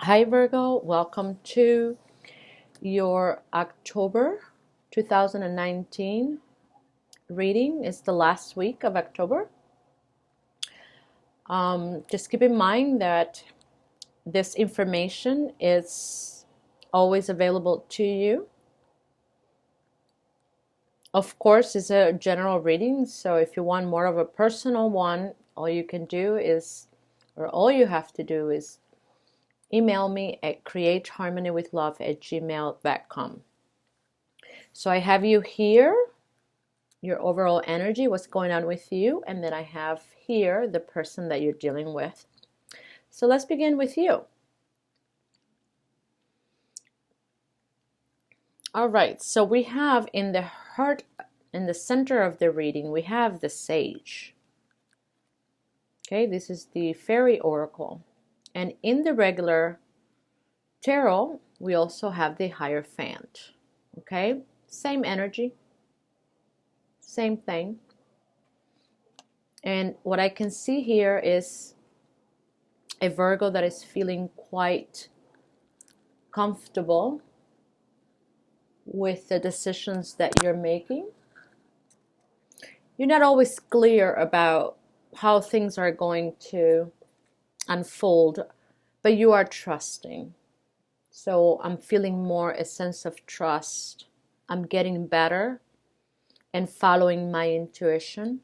Hi Virgo, welcome to your October 2019 reading. It's the last week of October. Just keep in mind that this information is always available to you. Of course, it's a general reading, so if you want more of a personal one, all you have to do is email me at createharmonywithlove@gmail.com. So I have you here, your overall energy, what's going on with you, and then I have here the person that you're dealing with. So let's begin with you. All right, so we have in the heart, in the center of the reading, we have the Sage. Okay, this is the fairy oracle. And in the regular tarot, we also have the Hierophant. Okay, same energy, same thing. And what I can see here is a Virgo that is feeling quite comfortable with the decisions that you're making. You're not always clear about how things are going to unfold, but you are trusting. So I'm feeling more a sense of trust. I'm getting better and following my intuition.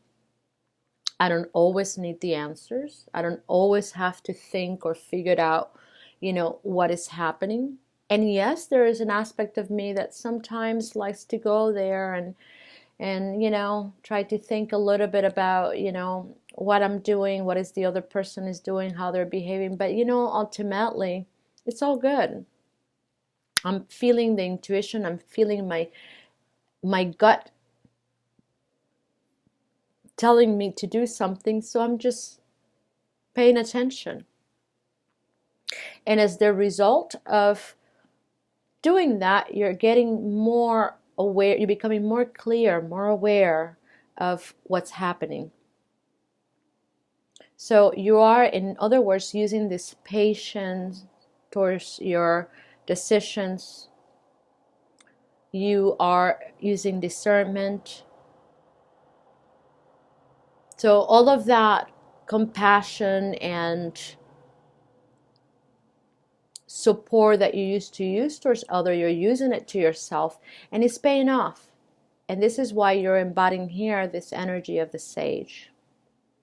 I don't always need the answers. I don't always have to think or figure out, what is happening. And yes, there is an aspect of me that sometimes likes to go there and try to think a little bit about, what I'm doing, what is the other person is doing, how they're behaving. But, ultimately, it's all good. I'm feeling the intuition. I'm feeling my gut telling me to do something. So I'm just paying attention. And as the result of doing that, you're getting more aware, you're becoming more clear, more aware of what's happening. So you are, in other words, using this patience towards your decisions. You are using discernment. So all of that compassion and support that you used to use towards others, you're using it to yourself, and it's paying off. And this is why you're embodying here this energy of the Sage.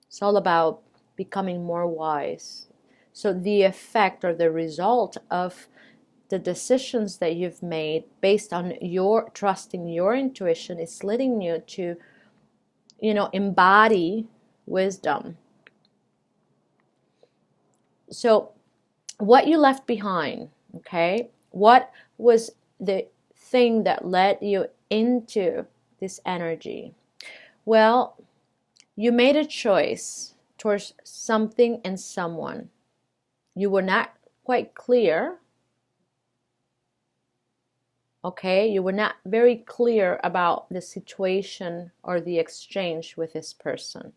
It's all about becoming more wise. So the effect or the result of the decisions that you've made based on your trusting your intuition is leading you to, embody wisdom. So what you left behind, okay? What was the thing that led you into this energy? Well, you made a choice towards something and someone. You were not quite clear, okay? You were not very clear about the situation or the exchange with this person.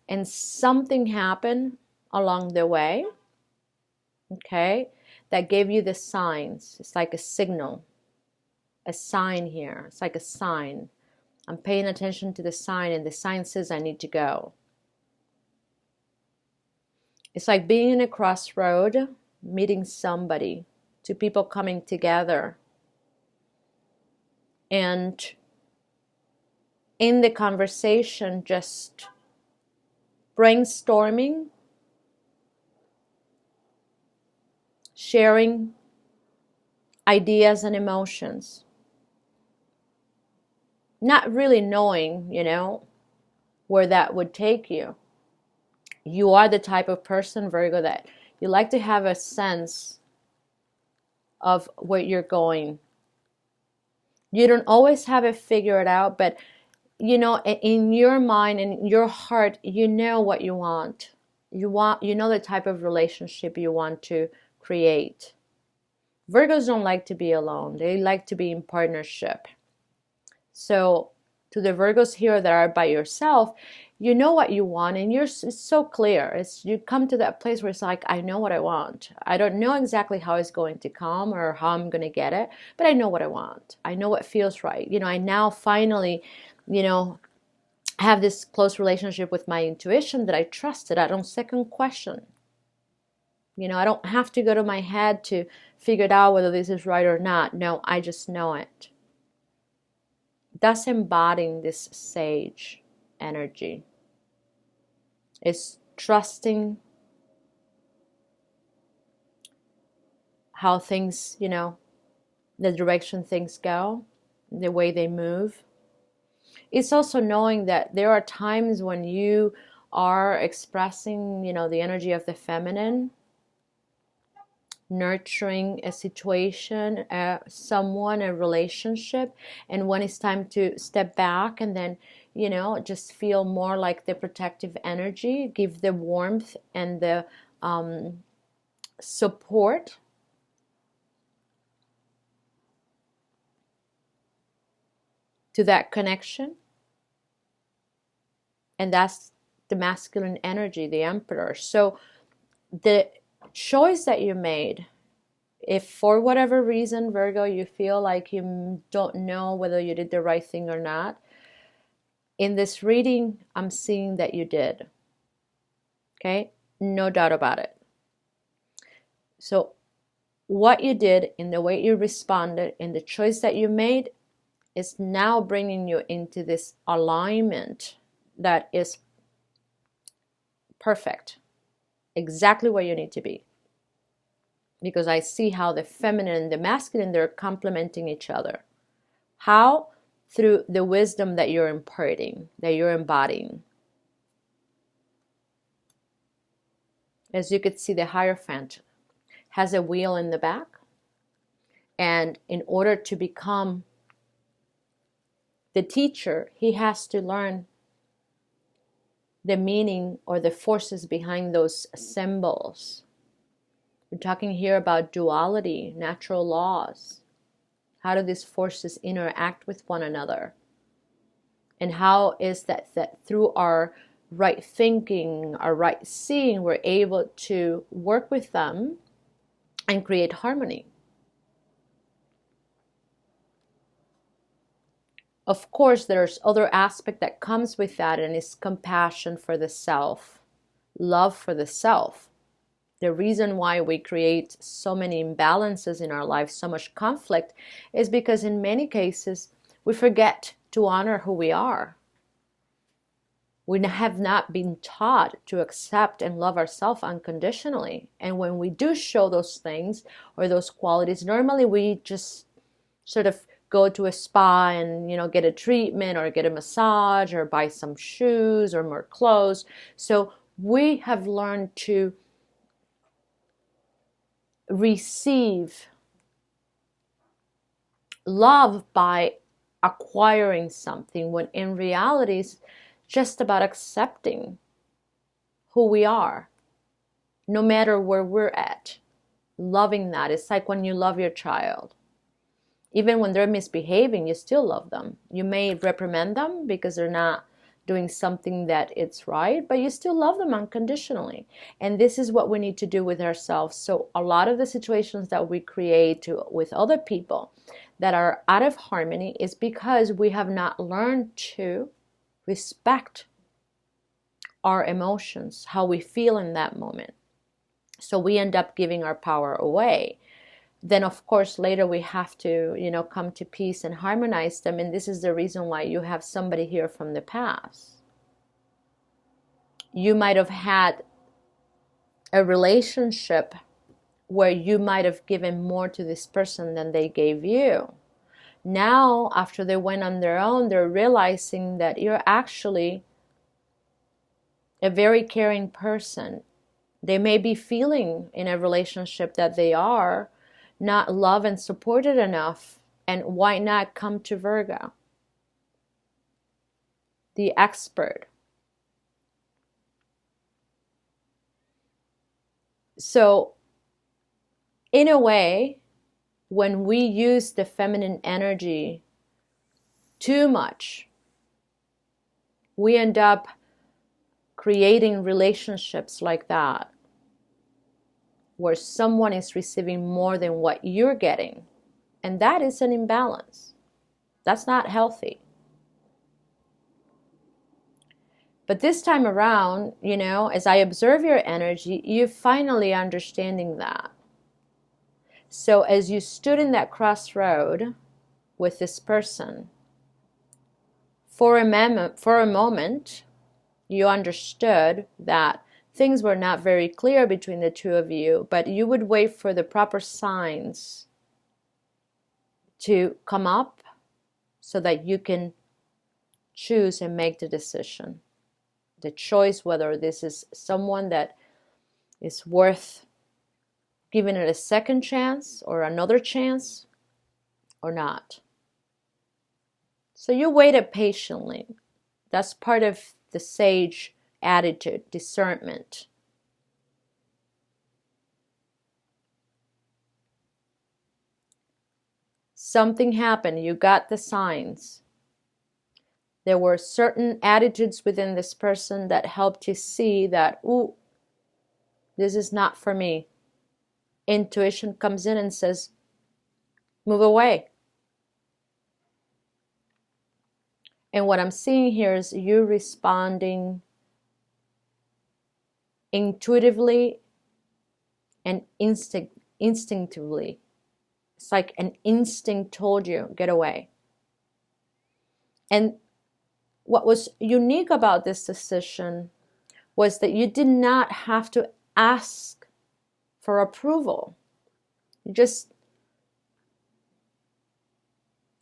And something happened along the way, okay, that gave you the signs. It's like a signal, a sign here. It's like a sign. I'm paying attention to the sign, and the sign says I need to go. It's like being in a crossroad, meeting somebody, two people coming together. And in the conversation, just brainstorming, sharing ideas and emotions. Not really knowing, where that would take you. You are the type of person, Virgo, that you like to have a sense of where you're going. You don't always have it figured out, but in your mind and in your heart, you know what you want. You know the type of relationship you want to create. Virgos don't like to be alone. They like to be in partnership. So To the Virgos here that are by yourself, you know what you want, and it's so clear. You come to that place where it's like, I know what I want. I don't know exactly how it's going to come or how I'm going to get it, but I know what I want. I know what feels right. I now finally, have this close relationship with my intuition that I trusted. I don't second question. I don't have to go to my head to figure it out whether this is right or not. No, I just know it. That's embodying this sage energy. It's trusting how things, the direction things go, the way they move. It's also knowing that there are times when you are expressing, the energy of the feminine, nurturing a situation, someone, a relationship, and when it's time to step back and then just feel more like the protective energy, give the warmth and the support to that connection. And that's the masculine energy, the emperor. So the choice that you made, if for whatever reason, Virgo, you feel like you don't know whether you did the right thing or not, in this reading, I'm seeing that you did. Okay? No doubt about it. So what you did, in the way you responded, in the choice that you made, is now bringing you into this alignment that is perfect. Exactly where you need to be. Because I see how the feminine and the masculine, they're complementing each other. How? Through the wisdom that you're imparting, that you're embodying. As you could see, the Hierophant has a wheel in the back. And in order to become the teacher, he has to learn the meaning or the forces behind those symbols. We're talking here about duality, natural laws. How do these forces interact with one another? And how is that through our right thinking, our right seeing, we're able to work with them and create harmony? Of course, there's other aspect that comes with that, and it's compassion for the self, love for the self. The reason why we create so many imbalances in our life, so much conflict, is because in many cases we forget to honor who we are. We have not been taught to accept and love ourselves unconditionally. And when we do show those things or those qualities, normally we just sort of go to a spa and get a treatment or get a massage or buy some shoes or more clothes. So we have learned to receive love by acquiring something, when in reality it's just about accepting who we are, no matter where we're at. Loving that. It's like when you love your child. Even when they're misbehaving, you still love them. You may reprimand them because they're not doing something that it's right, but you still love them unconditionally. And this is what we need to do with ourselves. So a lot of the situations that we create with other people that are out of harmony is because we have not learned to respect our emotions, how we feel in that moment. So we end up giving our power away. Then of course later we have to come to peace and harmonize them. And this is the reason why you have somebody here from the past. You might have had a relationship where you might have given more to this person than they gave you. Now after they went on their own, they're realizing that you're actually a very caring person. They may be feeling in a relationship that they are not loved and supported enough, and why not come to Virgo, the expert? So in a way, when we use the feminine energy too much, We end up creating relationships like that, where someone is receiving more than what you're getting. And that is an imbalance. That's not healthy. But this time around, as I observe your energy, you're finally understanding that. So as you stood in that crossroad with this person, for a moment, you understood that things were not very clear between the two of you, but you would wait for the proper signs to come up so that you can choose and make the decision. The choice whether this is someone that is worth giving it a second chance or another chance or not. So you waited patiently. That's part of the sage attitude, discernment. Something happened. You got the signs. There were certain attitudes within this person that helped you see that, ooh, this is not for me. Intuition comes in and says, move away. And what I'm seeing here is you responding intuitively and instinctively. It's like an instinct told you, get away. And what was unique about this decision was that you did not have to ask for approval. You just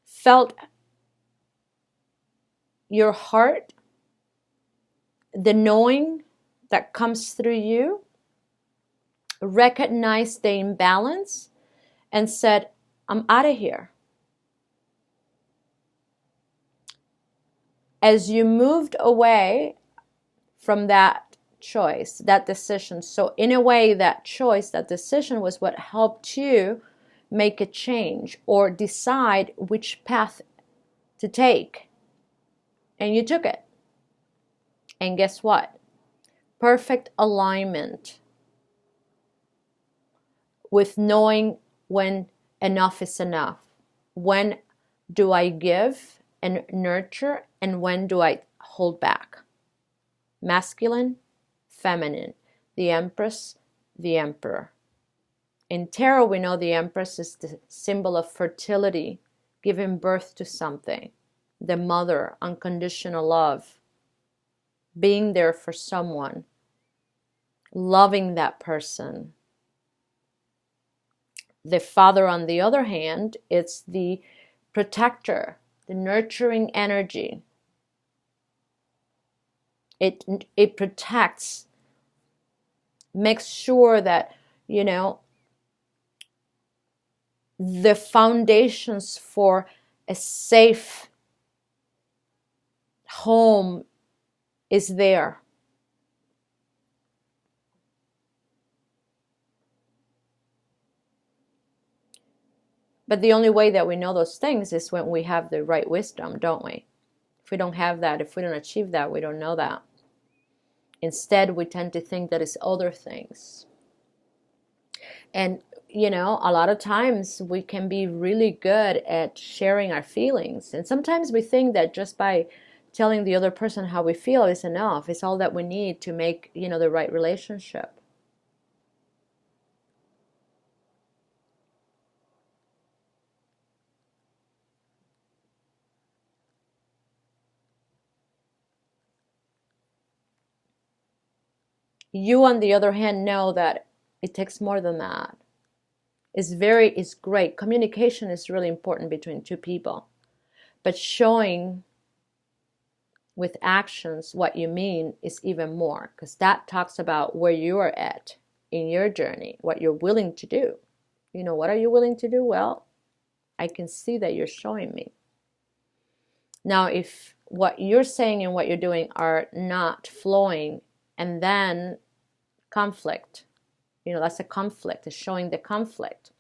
felt your heart, the knowing that comes through you, recognized the imbalance and said, I'm out of here. As you moved away from that choice, that decision, so in a way that choice, that decision was what helped you make a change or decide which path to take. And you took it. And guess what? Perfect alignment with knowing when enough is enough. When do I give and nurture, and when do I hold back? Masculine, feminine, the Empress, the Emperor. In tarot, we know the Empress is the symbol of fertility, giving birth to something. The mother, unconditional love, being there for someone, loving that person. The Father, on the other hand, it's the protector, the nurturing energy. It protects, makes sure that, the foundations for a safe home is there. But the only way that we know those things is when we have the right wisdom, don't we? If we don't have that, if we don't achieve that, we don't know that. Instead, we tend to think that it's other things. And, a lot of times we can be really good at sharing our feelings. And sometimes we think that just by telling the other person how we feel is enough. It's all that we need to make, the right relationship. You, on the other hand, know that it takes more than that. It's great. Communication is really important between two people. But showing with actions what you mean is even more, because that talks about where you are at in your journey, what you're willing to do. What are you willing to do? Well, I can see that you're showing me. Now, if what you're saying and what you're doing are not flowing, and then conflict, that's a conflict, it's showing the conflict.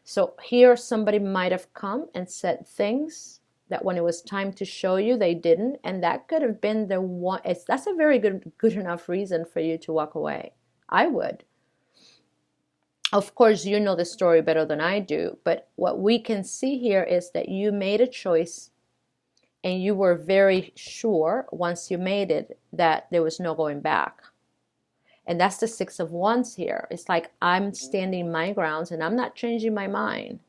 So here somebody might have come and said things that when it was time to show you, they didn't, and that could have been the one. That's a very good enough reason for you to walk away. I would. Of course, you know the story better than I do, but what we can see here is that you made a choice and you were very sure once you made it that there was no going back. And that's the Six of Wands here. It's like, I'm standing my grounds and I'm not changing my mind.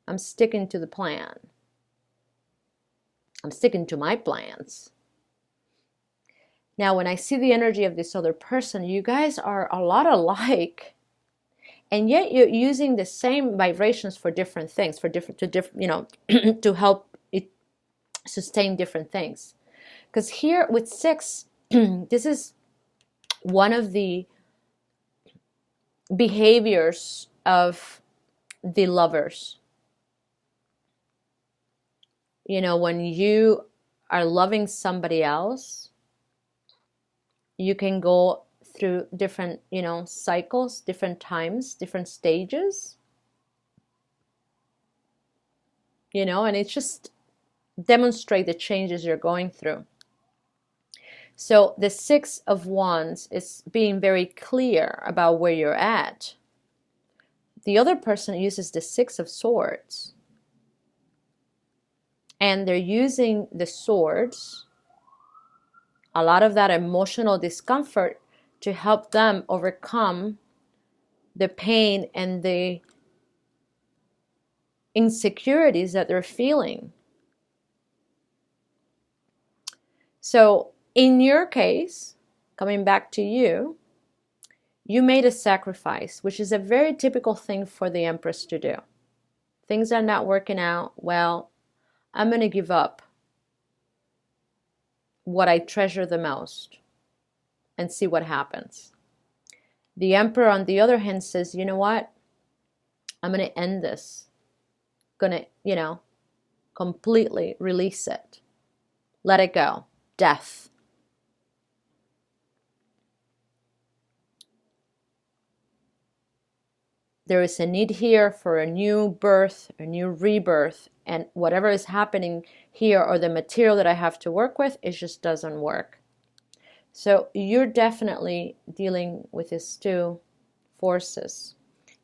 I'm sticking to the plan. I'm sticking to my plans. Now, when I see the energy of this other person, you guys are a lot alike, and yet you're using the same vibrations for different things, to help it sustain different things. Because here with 6, this is one of the behaviors of the lovers. When you are loving somebody else, you can go through different, cycles, different times, different stages, and it just demonstrates the changes you're going through. So the Six of Wands is being very clear about where you're at. The other person uses the Six of Swords, and they're using the swords, a lot of that emotional discomfort, to help them overcome the pain and the insecurities that they're feeling. So in your case, coming back to you, you made a sacrifice, which is a very typical thing for the Empress to do. Things are not working out. Well, I'm going to give up what I treasure the most and see what happens. The Emperor, on the other hand, says, you know what? I'm going to end this. Going to, completely release it. Let it go. Death. There is a need here for a new birth, a new rebirth, and whatever is happening here, or the material that I have to work with, it just doesn't work. So you're definitely dealing with these two forces,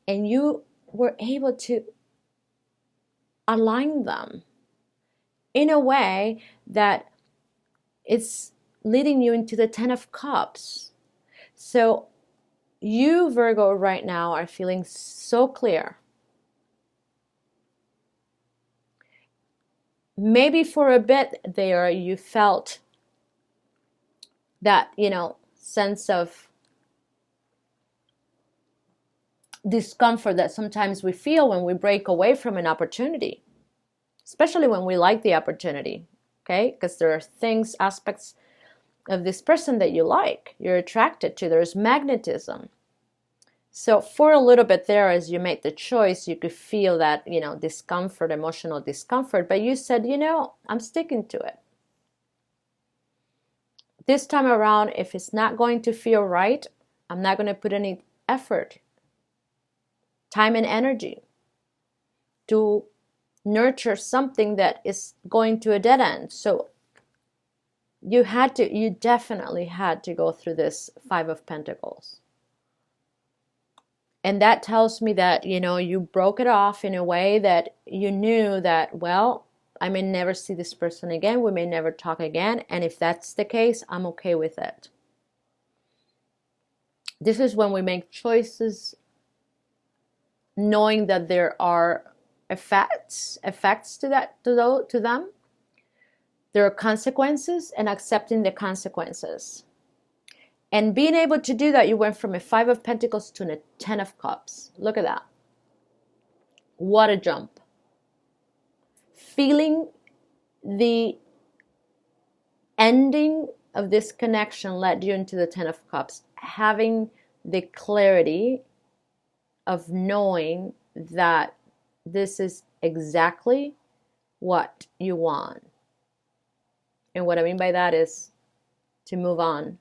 and you were able to align them in a way that it's leading you into the Ten of Cups. So you, Virgo, right now are feeling so clear. Maybe for a bit there you felt that, sense of discomfort that sometimes we feel when we break away from an opportunity, especially when we like the opportunity, okay? Because there are things, aspects of this person that you like, you're attracted to. There's magnetism. So for a little bit there, as you made the choice, you could feel that, discomfort, emotional discomfort, but you said, I'm sticking to it. This time around, if it's not going to feel right, I'm not going to put any effort, time and energy to nurture something that is going to a dead end. So you definitely had to go through this Five of Pentacles. And that tells me that, you broke it off in a way that you knew that, well, I may never see this person again. We may never talk again. And if that's the case, I'm okay with it. This is when we make choices knowing that there are effects to them. There are consequences, and accepting the consequences. And being able to do that, you went from a Five of Pentacles to a Ten of Cups. Look at that. What a jump. Feeling the ending of this connection led you into the Ten of Cups. Having the clarity of knowing that this is exactly what you want. And what I mean by that is to move on.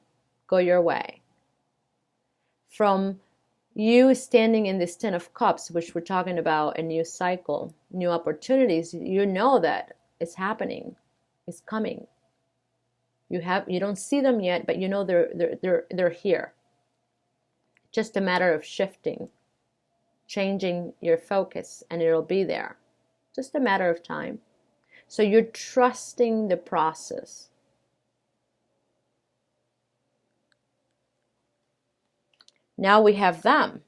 Go your way. From, you standing in this Ten of Cups, which we're talking about a new cycle, new opportunities, you know that it's happening, it's coming. You don't see them yet, but you know they're here. Just a matter of shifting, changing your focus, and it'll be there. Just a matter of time. So you're trusting the process. Now we have them,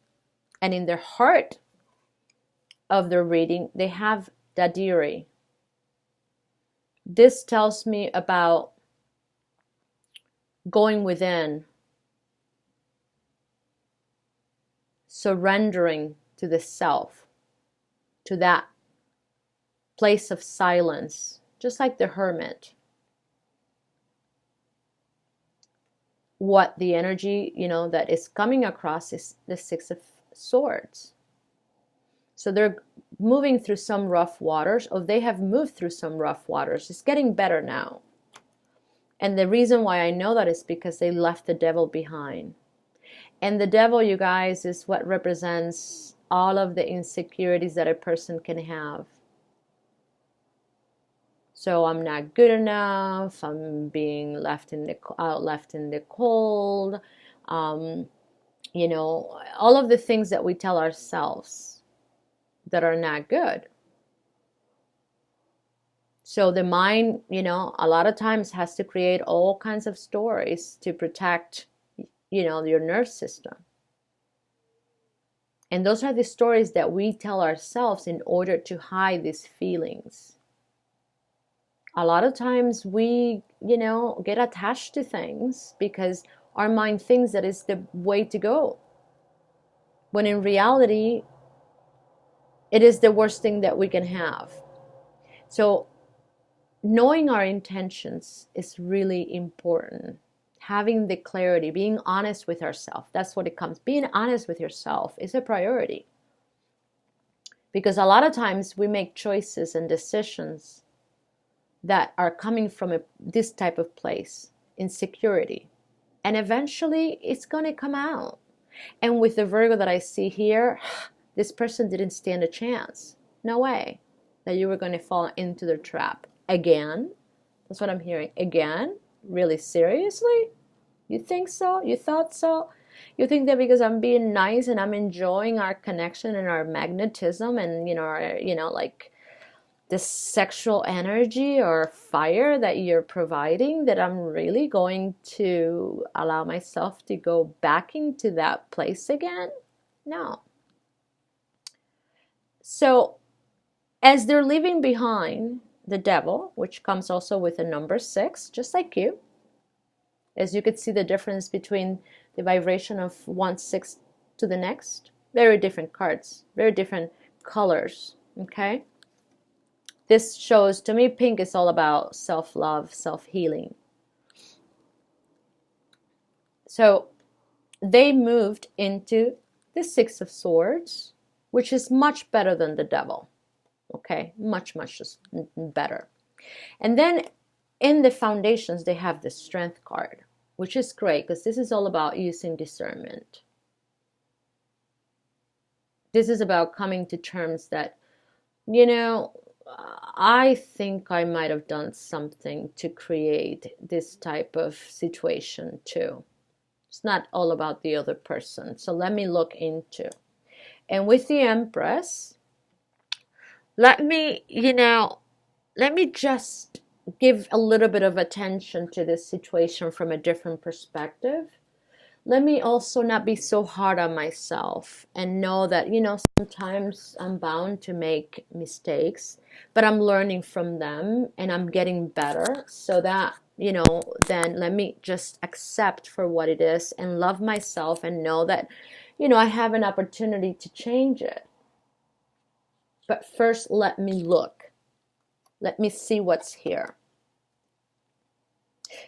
and in their heart of the reading, they have Dadiri. This tells me about going within, surrendering to the self, to that place of silence, just like the hermit. What the energy, that is coming across is the Six of Swords. So they're moving through some rough waters, or they have moved through some rough waters. It's getting better now. And the reason why I know that is because they left the devil behind. And the devil, you guys, is what represents all of the insecurities that a person can have. So I'm not good enough, I'm being left in the cold, all of the things that we tell ourselves that are not good. So the mind, a lot of times has to create all kinds of stories to protect, your nerve system. And those are the stories that we tell ourselves in order to hide these feelings. A lot of times we, get attached to things because our mind thinks that it's the way to go. When in reality, it is the worst thing that we can have. So knowing our intentions is really important. Having the clarity, being honest with ourselves, that's what it comes. Being honest with yourself is a priority. Because a lot of times we make choices and decisions that are coming from this type of place, insecurity. And eventually it's going to come out. And with the Virgo that I see here, this person didn't stand a chance. No way that you were going to fall into the trap. Again? That's what I'm hearing. Again? Really seriously? You think so? You thought so? You think that because I'm being nice and I'm enjoying our connection and our magnetism and, this sexual energy or fire that you're providing, that I'm really going to allow myself to go back into that place again? No. So as they're leaving behind the devil, which comes also with a number 6, just like you, as you could see the difference between the vibration of 1/6 to the next, very different cards, very different colors, okay? This shows, to me, pink is all about self-love, self-healing. So they moved into the Six of Swords, which is much better than the devil. Okay, much better. And then in the foundations, they have the Strength card, which is great because this is all about using discernment. This is about coming to terms that, I think I might have done something to create this type of situation too. It's not all about the other person. So let me look into. And with the Empress, let me just give a little bit of attention to this situation from a different perspective. Let me also not be so hard on myself and know that, sometimes I'm bound to make mistakes, but I'm learning from them and I'm getting better, so that, then let me just accept for what it is and love myself and know that, I have an opportunity to change it. But first, let me look. Let me see what's here.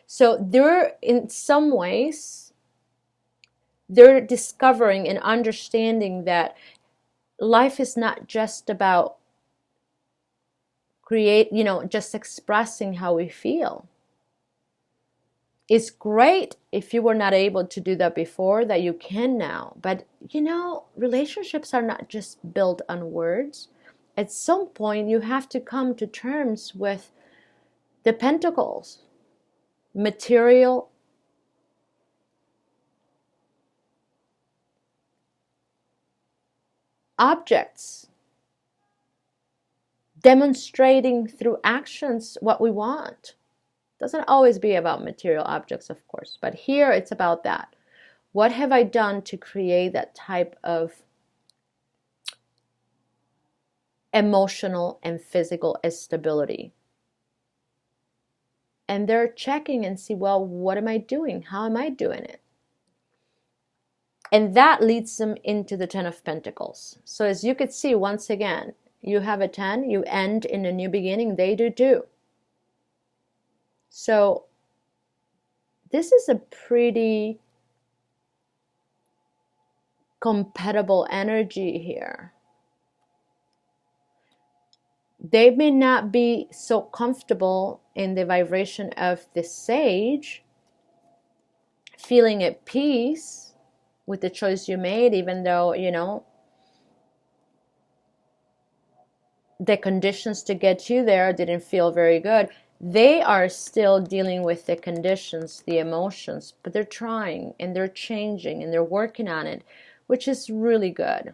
So they're, in some ways, they're discovering and understanding that life is not just about just expressing how we feel. it's great if you were not able to do that before, that you can now. But you know, relationships are not just built on words. At some point, you have to come to terms with the pentacles, material objects, demonstrating through actions what we want. Doesn't always be about material objects, of course, but here it's about that. What have I done to create that type of emotional and physical stability? And they're checking and see, well, what am I doing? How am I doing it? And that leads them into the 10 of Pentacles. So as you could see, once again, you have a 10, you end in a new beginning, they do too. So this is a pretty compatible energy here. They may not be so comfortable in the vibration of the Sage, feeling at peace with the choice you made, even though, you know, the conditions to get you there didn't feel very good. They are still dealing with the conditions, the emotions, but they're trying and they're changing and they're working on it, which is really good.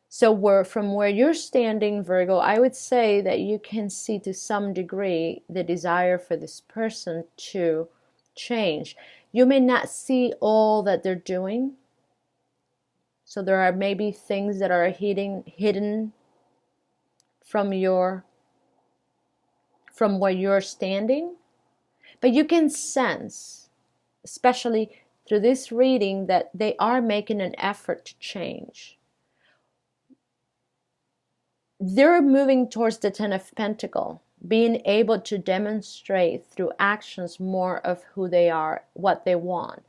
So from where you're standing, Virgo, I would say that you can see to some degree the desire for this person to change. You may not see all that they're doing. So there are maybe things that are hidden from where you're standing. But you can sense, especially through this reading, that they are making an effort to change. They're moving towards the 10 of Pentacles, being able to demonstrate through actions more of who they are, what they want.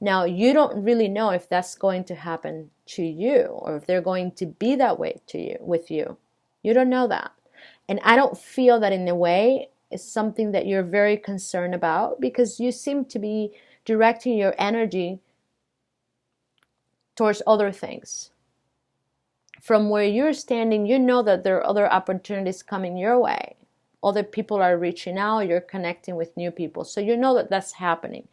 Now, you don't really know if that's going to happen to you or if they're going to be that way to you, with you. You don't know that. And I don't feel that in a way is something that you're very concerned about, because you seem to be directing your energy towards other things. From where you're standing, you know that there are other opportunities coming your way. Other people are reaching out, you're connecting with new people. So you know that that's happening.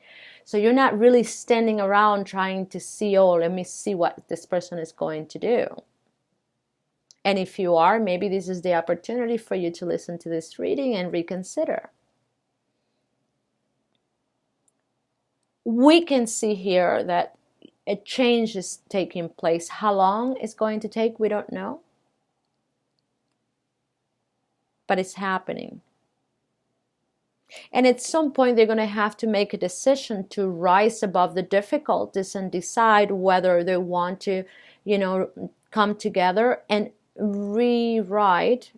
So you're not really standing around trying to see, oh, let me see what this person is going to do. And if you are, maybe this is the opportunity for you to listen to this reading and reconsider. We can see here that a change is taking place. How long it's going to take, we don't know. But it's happening. And at some point, they're going to have to make a decision to rise above the difficulties and decide whether they want to, you know, come together and rewrite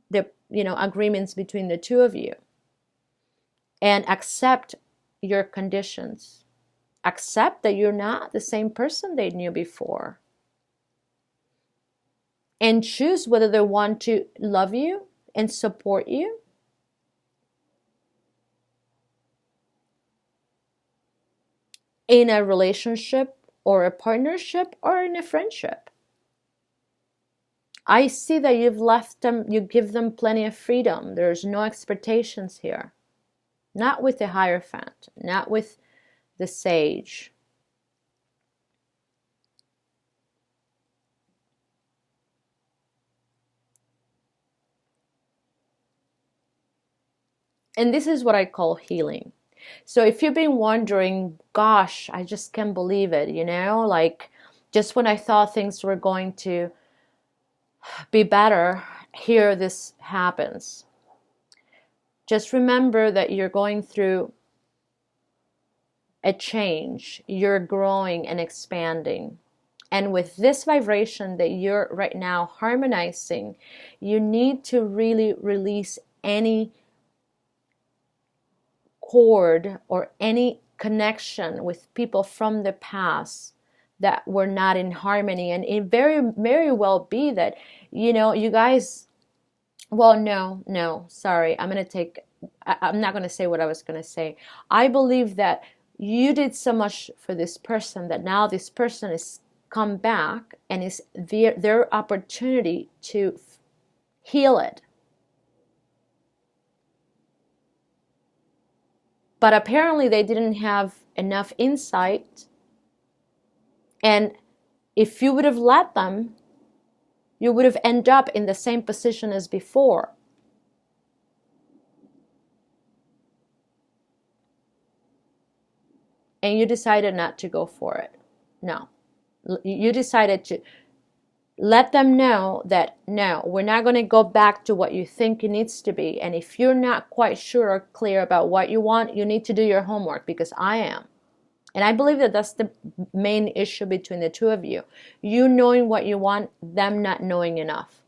the, you know, agreements between the two of you and accept your conditions. Accept that you're not the same person they knew before. And choose whether they want to love you and support you, in a relationship or a partnership or in a friendship. I see that you've left them, you give them plenty of freedom. There's no expectations here. Not with the Hierophant, not with the Sage. And this is what I call healing. So if you've been wondering, gosh, I just can't believe it, you know, like just when I thought things were going to be better, here this happens. Just remember that you're going through a change. You're growing and expanding. And with this vibration that you're right now harmonizing, you need to really release any cord or any connection with people from the past that were not in harmony. And it very well be that, you know, you guys, well, no, sorry, I'm going to take I'm not going to say what I was going to say. I believe that you did so much for this person that now this person is come back and is their opportunity to heal it. But apparently they didn't have enough insight, and if you would have let them, you would have ended up in the same position as before. And you decided not to go for it. No. You decided to let them know that no, we're not going to go back to what you think it needs to be. And if you're not quite sure or clear about what you want, you need to do your homework, because I am. And I believe that that's the main issue between the two of you. You knowing what you want, them not knowing enough.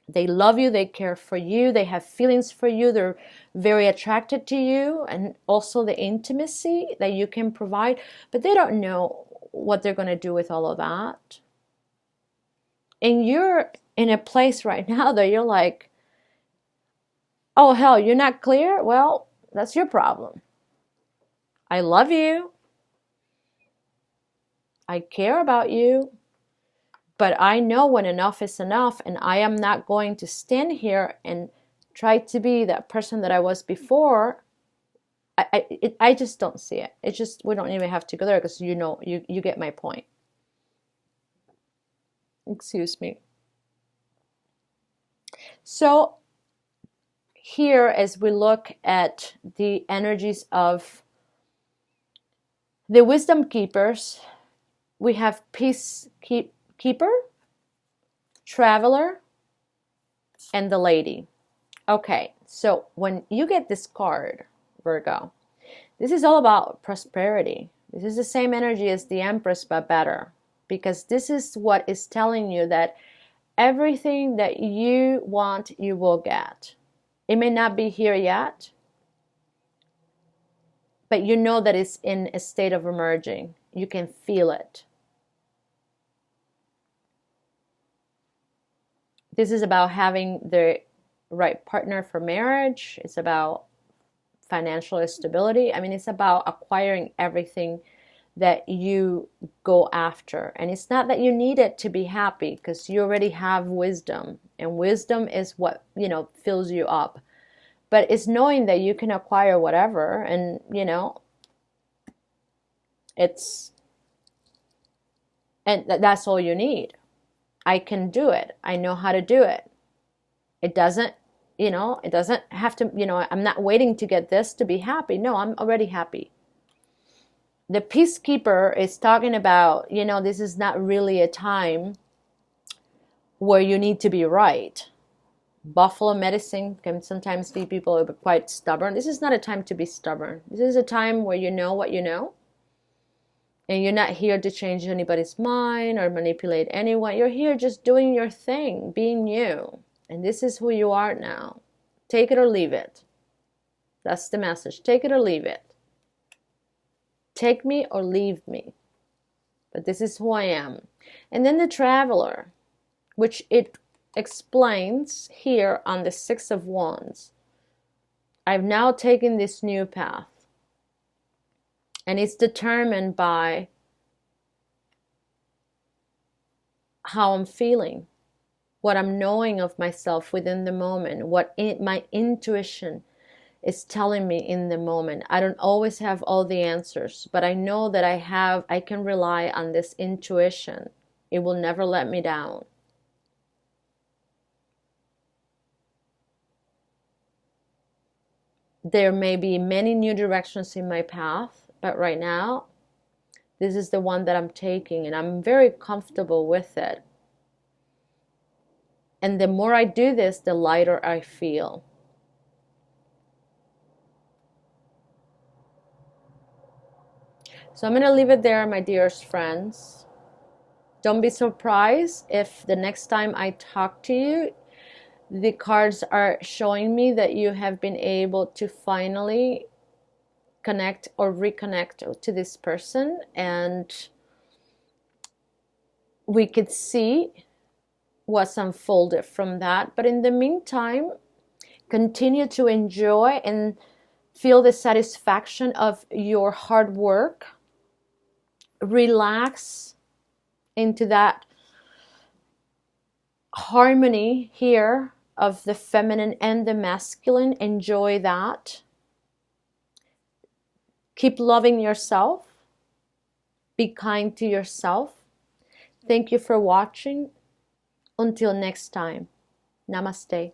They love you, they care for you, they have feelings for you, they're very attracted to you, and also the intimacy that you can provide, but they don't know what they're going to do with all of that. And you're in a place right now that you're like, oh hell, you're not clear? Well, that's your problem. I love you. I care about you. But I know when enough is enough, and I am not going to stand here and try to be that person that I was before. I just don't see it. It's just, we don't even have to go there, because you get my point. Excuse me. So here, as we look at the energies of the wisdom keepers, we have peacekeeper, traveler, and the lady. Okay, so when you get this card, Virgo, this is all about prosperity. This is the same energy as the Empress, but better, because this is what is telling you that everything that you want, you will get. It may not be here yet, but you know that it's in a state of emerging. You can feel it. This is about having the right partner for marriage. It's about financial stability. I mean, it's about acquiring everything that you go after. And it's not that you need it to be happy, because you already have wisdom. And wisdom is what, fills you up. But it's knowing that you can acquire whatever, and, that's all you need. I can do it. I know how to do it. It doesn't have to, I'm not waiting to get this to be happy. No, I'm already happy. The peacekeeper is talking about, this is not really a time where you need to be right. Buffalo medicine can sometimes be people who are quite stubborn. This is not a time to be stubborn. This is a time where you know what you know. And you're not here to change anybody's mind or manipulate anyone. You're here just doing your thing, being you. And this is who you are now. Take it or leave it. That's the message. Take it or leave it. Take me or leave me. But this is who I am. And then the traveler, which it explains here on the Six of Wands. I've now taken this new path. And it's determined by how I'm feeling, what I'm knowing of myself within the moment, what my intuition is telling me in the moment. I don't always have all the answers, but I know that I can rely on this intuition. It will never let me down. There may be many new directions in my path, but right now, this is the one that I'm taking, and I'm very comfortable with it. And the more I do this, the lighter I feel. So I'm going to leave it there, my dearest friends. Don't be surprised if the next time I talk to you, the cards are showing me that you have been able to finally connect or reconnect to this person, and we could see what's unfolded from that. But in the meantime, Continue to enjoy and feel the satisfaction of your hard work. Relax into that harmony here of the feminine and the masculine. Enjoy that. Keep loving yourself. Be kind to yourself. Thank you for watching. Until next time. Namaste.